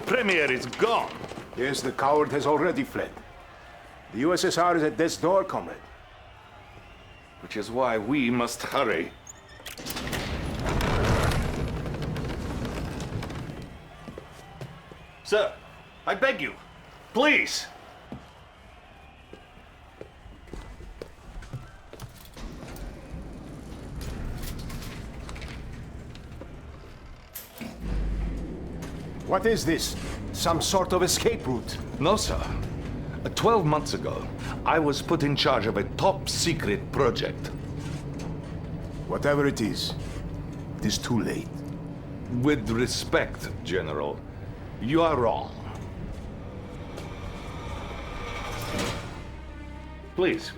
Premier is gone. Yes, the coward has already fled. The USSR is at death's door, comrade. Which is why we must hurry. Sir, I beg you, please. What is this? Some sort of escape route? No, sir. 12 months ago, I was put in charge of a top-secret project. Whatever it is too late. With respect, General, you are wrong. Please.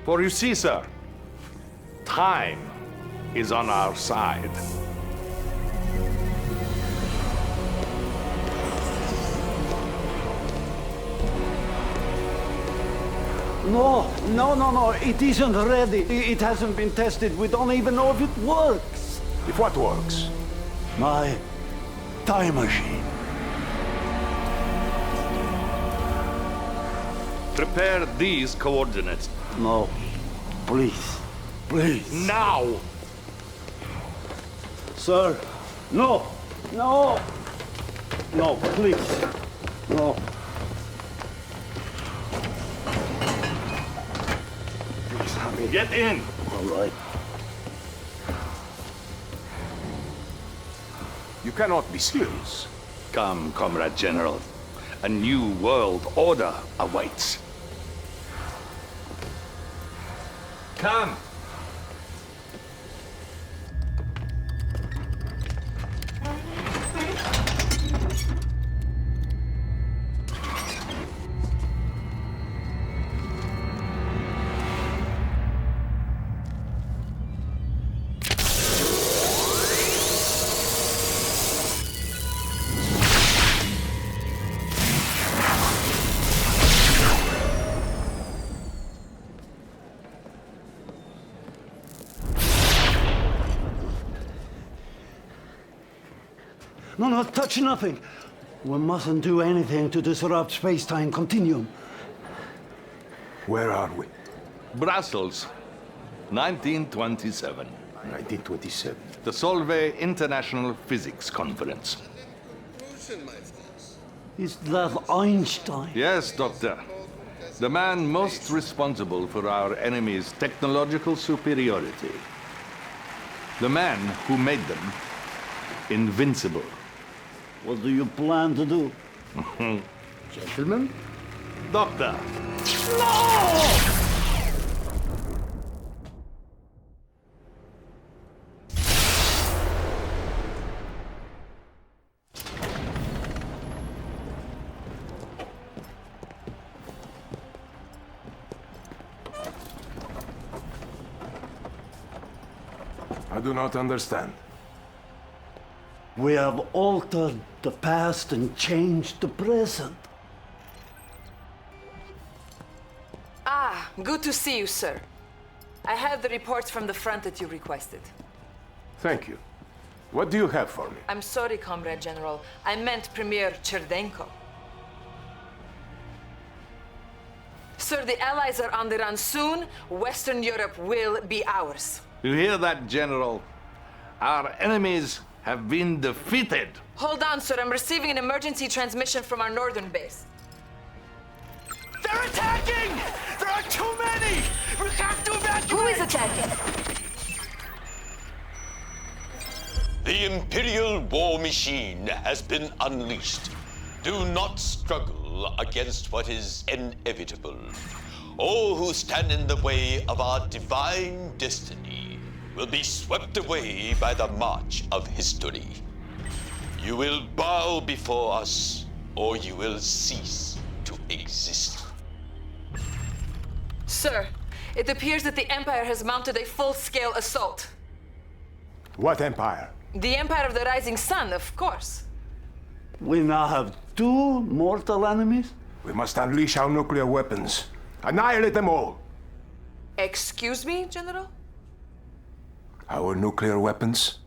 For you see, sir, time is on our side. No, it isn't ready. It hasn't been tested. We don't even know if it works. If what works? My time machine. Prepare these coordinates. No, please. Now! Sir, no, please, no. Please, honey. Get in! All right. You cannot be serious. Come, Comrade General. A new world order awaits. Come! No, touch nothing. We mustn't do anything to disrupt space-time continuum. Where are we? Brussels, 1927. 1927. The Solvay International Physics Conference. Is that Einstein? Yes, Doctor. The man most responsible for our enemy's technological superiority. The man who made them invincible. What do you plan to do? Gentlemen? Doctor! I do not understand. We have altered the past and changed the present. Ah, good to see you, sir. I have the reports from the front that you requested. Thank you. What do you have for me? I'm sorry, Comrade General. I meant Premier Cherdenko. Sir, the Allies are on the run soon. Western Europe will be ours. You hear that, General? Our enemies have been defeated. Hold on, sir. I'm receiving an emergency transmission from our northern base. They're attacking! There are too many! We have to evacuate! Who is attacking? The Imperial war machine has been unleashed. Do not struggle against what is inevitable. All who stand in the way of our divine destiny will be swept away by the march of history. You will bow before us, or you will cease to exist. Sir, it appears that the Empire has mounted a full-scale assault. What empire? The Empire of the Rising Sun, of course. We now have two mortal enemies? We must unleash our nuclear weapons. Annihilate them all. Excuse me, General? Our nuclear weapons?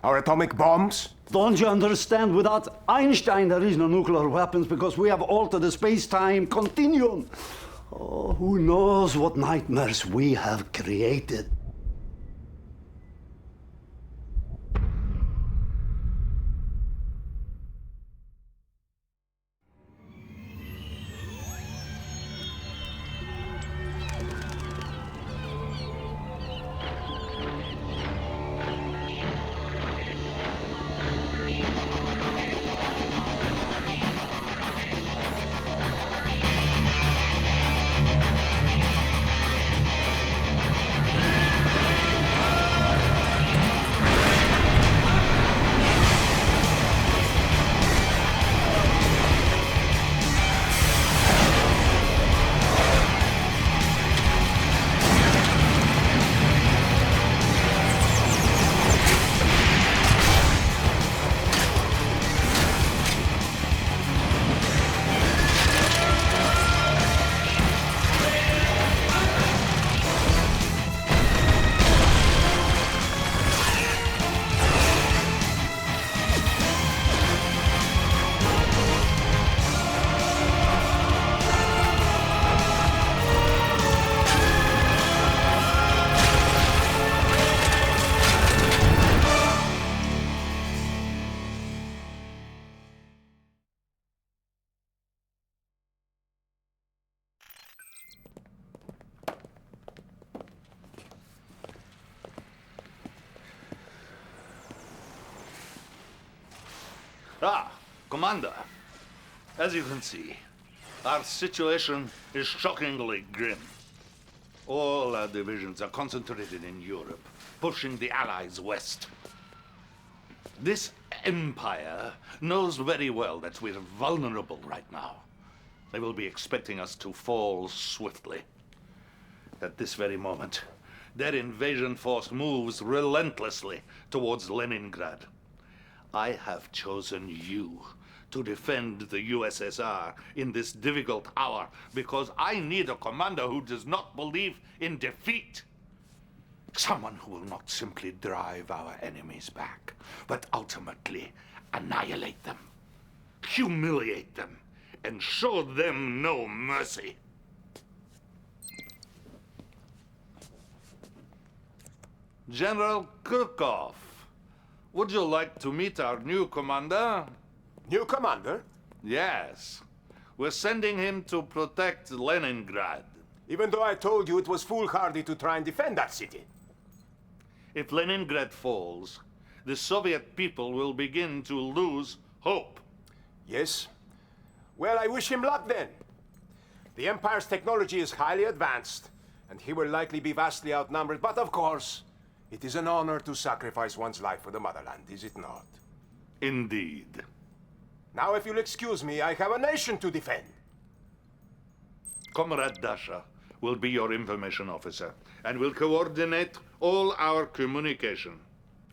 Our atomic bombs? Don't you understand? Without Einstein, there is no nuclear weapons because we have altered the space-time continuum. Oh, who knows what nightmares we have created. Commander, as you can see, our situation is shockingly grim. All our divisions are concentrated in Europe, pushing the Allies west. This empire knows very well that we're vulnerable right now. They will be expecting us to fall swiftly. At this very moment, their invasion force moves relentlessly towards Leningrad. I have chosen you to defend the USSR in this difficult hour because I need a commander who does not believe in defeat. Someone who will not simply drive our enemies back, but ultimately annihilate them, humiliate them, and show them no mercy. General Kirkov, would you like to meet our new commander? New commander? Yes. We're sending him to protect Leningrad. Even though I told you it was foolhardy to try and defend that city. If Leningrad falls, the Soviet people will begin to lose hope. Yes? Well, I wish him luck then. The Empire's technology is highly advanced, and he will likely be vastly outnumbered, but of course, it is an honor to sacrifice one's life for the motherland, is it not? Indeed. Now, if you'll excuse me, I have a nation to defend. Comrade Dasha will be your information officer and will coordinate all our communication.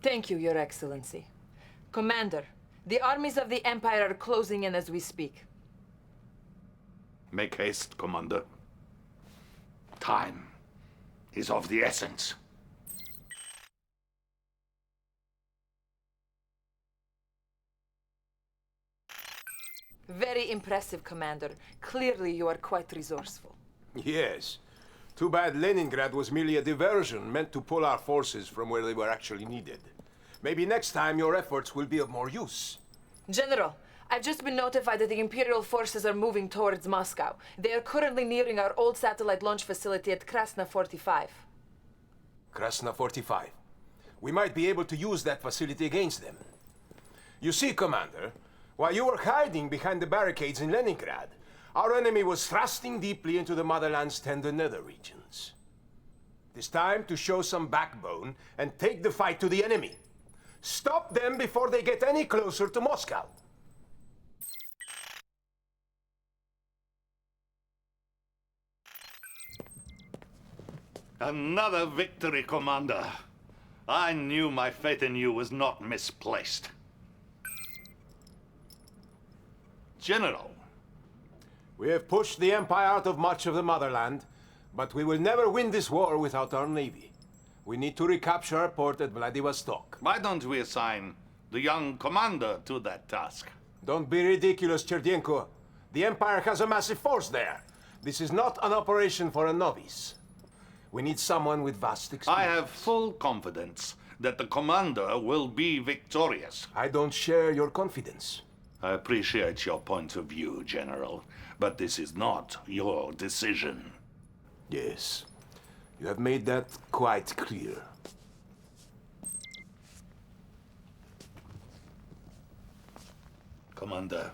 Thank you, Your Excellency. Commander, the armies of the Empire are closing in as we speak. Make haste, Commander. Time is of the essence. Very impressive, Commander. Clearly you are quite resourceful. Yes. Too bad Leningrad was merely a diversion meant to pull our forces from where they were actually needed. Maybe next time your efforts will be of more use. General, I've just been notified that the Imperial forces are moving towards Moscow. They are currently nearing our old satellite launch facility at Krasna 45. Krasna 45. We might be able to use that facility against them. You see, Commander, while you were hiding behind the barricades in Leningrad, our enemy was thrusting deeply into the motherland's tender nether regions. It is time to show some backbone and take the fight to the enemy. Stop them before they get any closer to Moscow. Another victory, Commander. I knew my faith in you was not misplaced. General. We have pushed the Empire out of much of the motherland, But we will never win this war without our navy. We need to recapture our port at Vladivostok. Why don't we assign the young commander to that task? Don't be ridiculous, Cherdenko. The Empire has a massive force there. This is not an operation for a novice. We need someone with vast experience. I have full confidence that the commander will be victorious. I don't share your confidence. I appreciate your point of view, General, but this is not your decision. Yes, you have made that quite clear. Commander,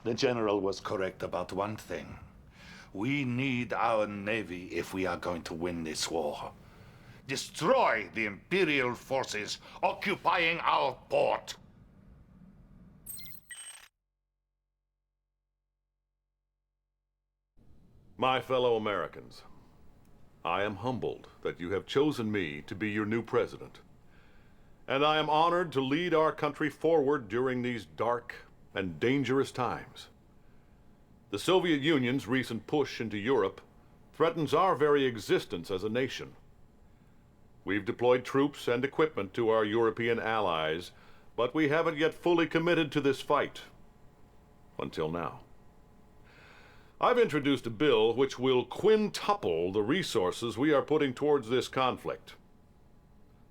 the General was correct about one thing. We need our navy if we are going to win this war. Destroy the Imperial forces occupying our port. My fellow Americans, I am humbled that you have chosen me to be your new president. And I am honored to lead our country forward during these dark and dangerous times. The Soviet Union's recent push into Europe threatens our very existence as a nation. We've deployed troops and equipment to our European allies, but we haven't yet fully committed to this fight. Until now. I've introduced a bill which will quintuple the resources we are putting towards this conflict.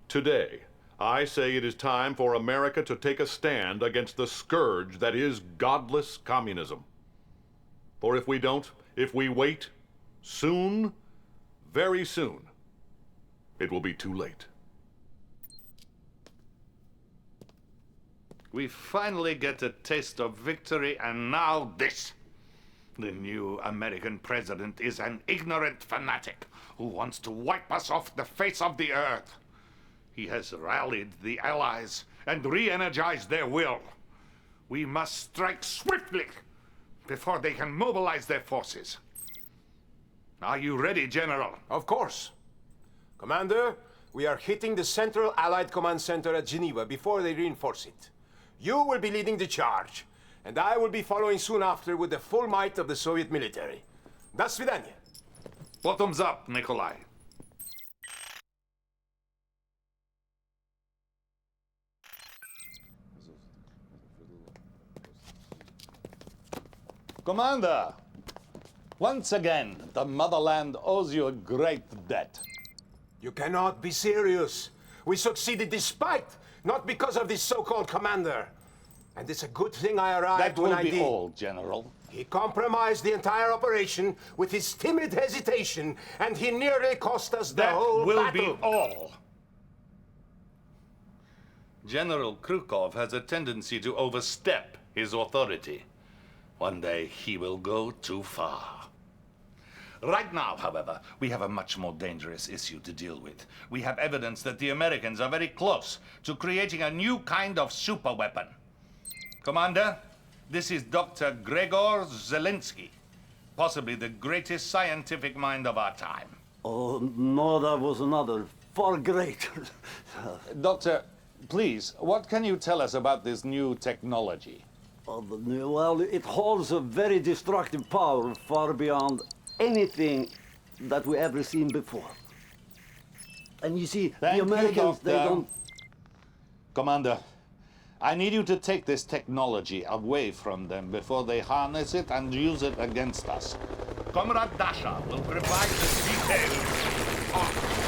Today, I say it is time for America to take a stand against the scourge that is godless communism. For if we don't, if we wait, soon, very soon, it will be too late. We finally get a taste of victory, and now this. The new American president is an ignorant fanatic who wants to wipe us off the face of the earth. He has rallied the Allies and re-energized their will. We must strike swiftly before they can mobilize their forces. Are you ready, General? Of course. Commander, we are hitting the Central Allied Command Center at Geneva before they reinforce it. You will be leading the charge, and I will be following soon after with the full might of the Soviet military. До свидания. Bottoms up, Nikolai. Commander, once again, the motherland owes you a great debt. You cannot be serious. We succeeded despite, not because of this so-called commander. And it's a good thing I arrived That when will I be did. all, General. He compromised the entire operation with his timid hesitation, and he nearly cost us the That whole will battle. be all. General Krukov has a tendency to overstep his authority. One day he will go too far. Right now, however, we have a much more dangerous issue to deal with. We have evidence that the Americans are very close to creating a new kind of superweapon. Commander, this is Dr. Gregor Zelensky, possibly the greatest scientific mind of our time. Oh, no, that was another, far greater. Doctor, please, what can you tell us about this new technology? Well, it holds a very destructive power far beyond anything that we ever seen before. And you see, Thank the Americans, you, they Doctor. don't... Commander, I need you to take this technology away from them before they harness it and use it against us. Comrade Dasha will provide the details.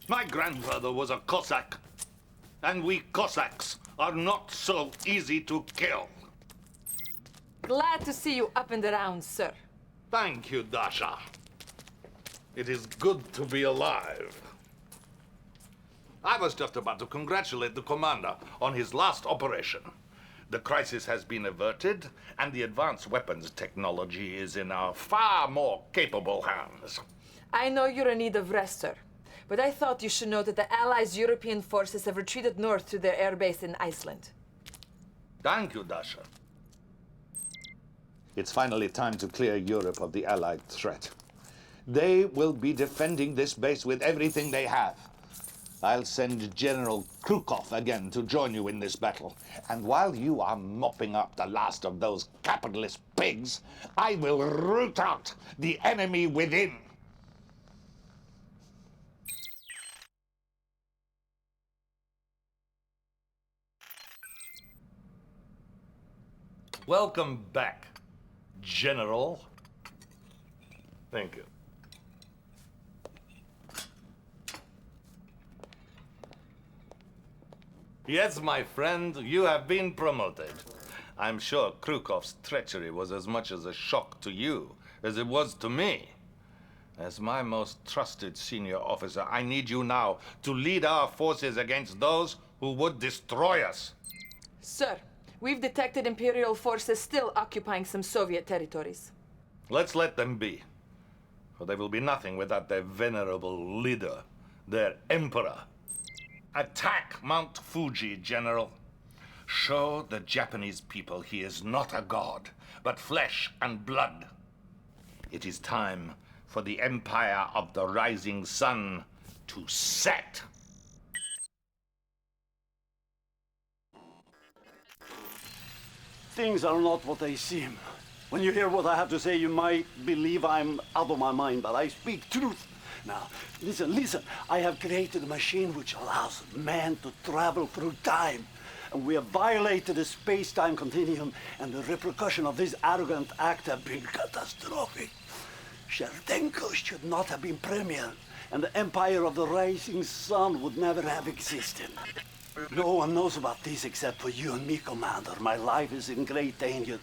My grandfather was a Cossack, and we Cossacks are not so easy to kill. Glad to see you up and around, sir. Thank you, Dasha. It is good to be alive. I was just about to congratulate the commander on his last operation. The crisis has been averted, and the advanced weapons technology is in our far more capable hands. I know you're in need of rest, sir. But I thought you should know that the Allies' European forces have retreated north to their air base in Iceland. Thank you, Dasha. It's finally time to clear Europe of the Allied threat. They will be defending this base with everything they have. I'll send General Krukov again to join you in this battle. And while you are mopping up the last of those capitalist pigs, I will root out the enemy within. Welcome back, General. Thank you. Yes, my friend, you have been promoted. I'm sure Krukov's treachery was as much as a shock to you as it was to me. As my most trusted senior officer, I need you now to lead our forces against those who would destroy us. Sir, we've detected Imperial forces still occupying some Soviet territories. Let's let them be. For they will be nothing without their venerable leader, their emperor. Attack Mount Fuji, General. Show the Japanese people he is not a god, but flesh and blood. It is time for the Empire of the Rising Sun to set. Things are not what they seem. When you hear what I have to say, you might believe I'm out of my mind, but I speak truth. Now, listen. I have created a machine which allows man to travel through time. And we have violated the space-time continuum, and the repercussion of this arrogant act have been catastrophic. Sherdenko should not have been premier, and the Empire of the Rising Sun would never have existed. No one knows about this except for you and me, Commander. My life is in great danger.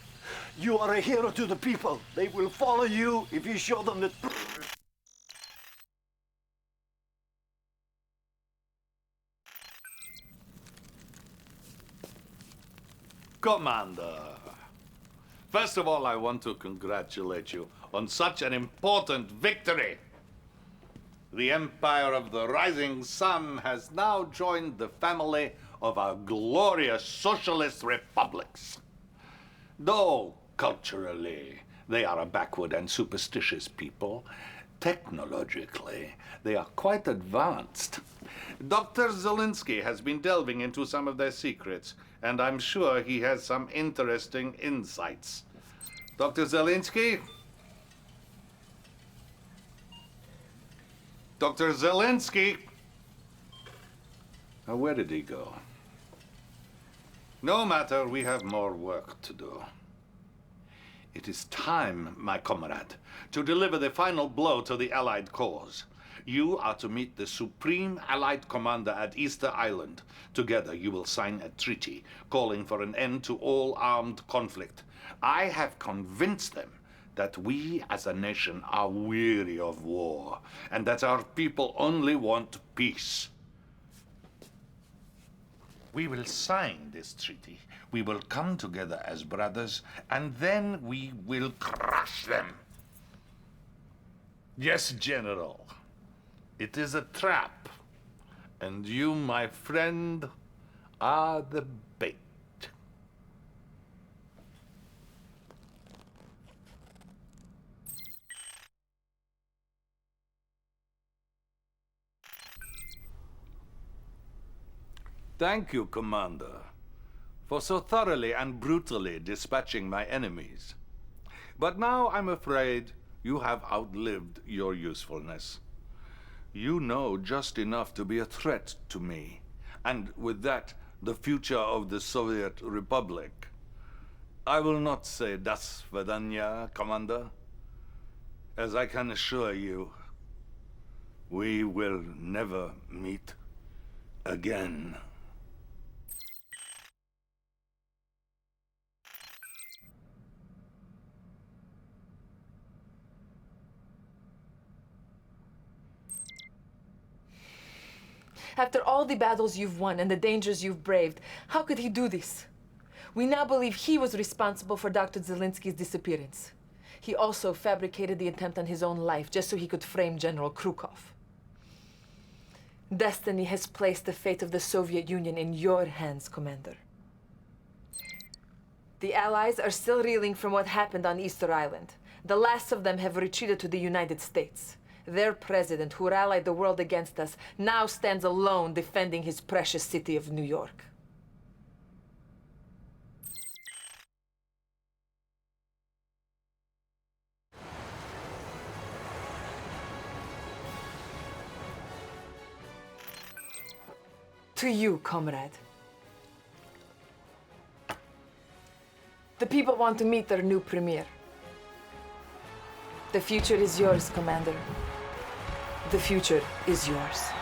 You are a hero to the people. They will follow you if you show them the truth. Commander, first of all, I want to congratulate you on such an important victory. The Empire of the Rising Sun has now joined the family of our glorious socialist republics. Though culturally they are a backward and superstitious people, technologically they are quite advanced. Dr. Zelensky has been delving into some of their secrets, and I'm sure he has some interesting insights. Dr. Zelensky? Dr. Zelensky? Now, where did he go? No matter, we have more work to do. It is time, my comrade, to deliver the final blow to the Allied cause. You are to meet the Supreme Allied Commander at Easter Island. Together you will sign a treaty calling for an end to all armed conflict. I have convinced them that we as a nation are weary of war, and that our people only want peace. We will sign this treaty. We will come together as brothers, and then we will crush them. Yes, General. It is a trap, and you, my friend, are the bait. Thank you, Commander, for so thoroughly and brutally dispatching my enemies. But now I'm afraid you have outlived your usefulness. You know just enough to be a threat to me, and with that, the future of the Soviet Republic. I will not say das Svidaniya, Commander. As I can assure you, we will never meet again. After all the battles you've won and the dangers you've braved, how could he do this? We now believe he was responsible for Dr. Zelensky's disappearance. He also fabricated the attempt on his own life just so he could frame General Krukov. Destiny has placed the fate of the Soviet Union in your hands, Commander. The Allies are still reeling from what happened on Easter Island. The last of them have retreated to the United States. Their president, who rallied the world against us, now stands alone defending his precious city of New York. To you, comrade. The people want to meet their new premier. The future is yours, Commander. The future is yours.